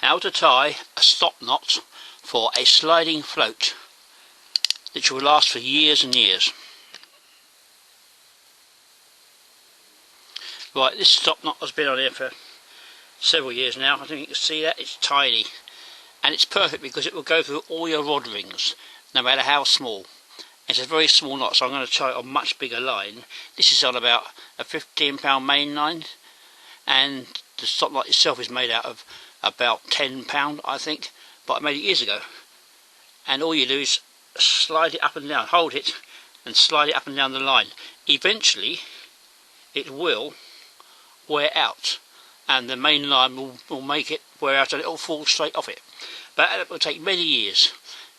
How to tie a stop knot for a sliding float which will last for years and years. Right, this stop knot has been on here for several years now. I think you can see that. It's tiny and it's perfect because it will go through all your rod rings no matter how small. It's a very small knot, so I'm going to tie it on much bigger line. This is on about a 15-pound main line, and the stop knot itself is made out of about 10-pound, I think, but I made it years ago. And all you do is slide it up and down, hold it and slide it up and down the line. Eventually it will wear out and the main line will make it wear out and it will fall straight off it. But it will take many years,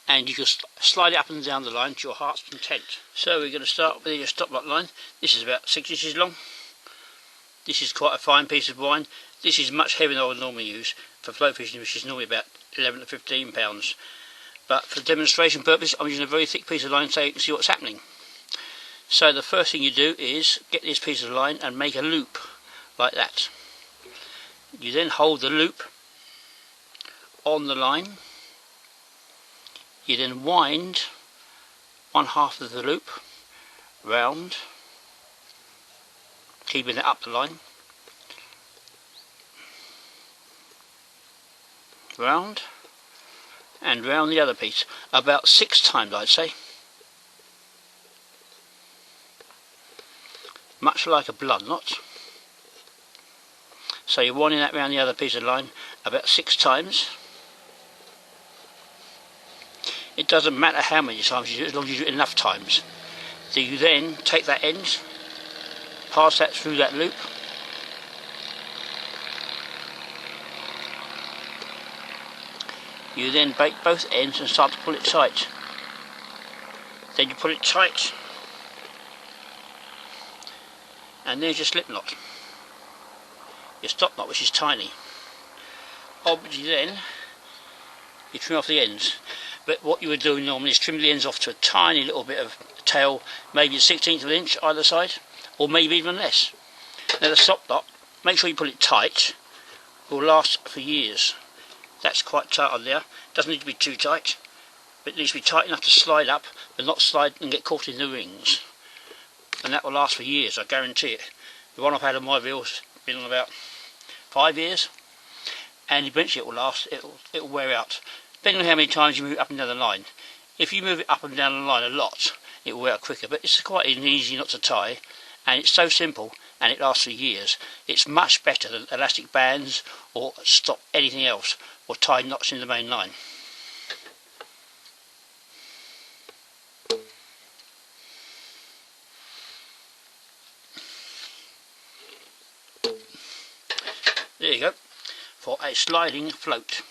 and you can slide it up and down the line to your heart's content. So we're going to start with your stop knot line. This is about 6 inches long. This is quite a fine piece of wine. This is much heavier than I would normally use for float fishing, which is normally about 11 to 15 pounds. But for demonstration purposes, I'm using a very thick piece of line so you can see what's happening. So the first thing you do is get this piece of line and make a loop like that. You then hold the loop on the line. You then wind one half of the loop round, keeping it up the line, round and round the other piece, about 6 times I'd say, much like a blood knot. So you're winding that round the other piece of line about 6 times. It doesn't matter how many times you do it, as long as you do it enough times. So you then take that end, pass that through that loop, you then bake both ends and start to pull it tight. Then you pull it tight, and there's your slip knot, your stop knot, which is tiny. Obviously then you trim off the ends, but what you would do normally is trim the ends off to a tiny little bit of tail, maybe a 1/16 of an inch either side, or maybe even less. Now the stop knot, make sure you pull it tight, will last for years. That's quite tight on there. Doesn't need to be too tight, but it needs to be tight enough to slide up, but not slide and get caught in the rings. And that will last for years, I guarantee it. The one I've had on my reel's been on about 5 years, and eventually it will last. It will wear out, depending on how many times you move it up and down the line. If you move it up and down the line a lot, it will wear out quicker. But it's quite an easy knot to tie, and it's so simple, and it lasts for years. It's much better than elastic bands or stop anything else, or tie knots in the main line. There you go, for a sliding float.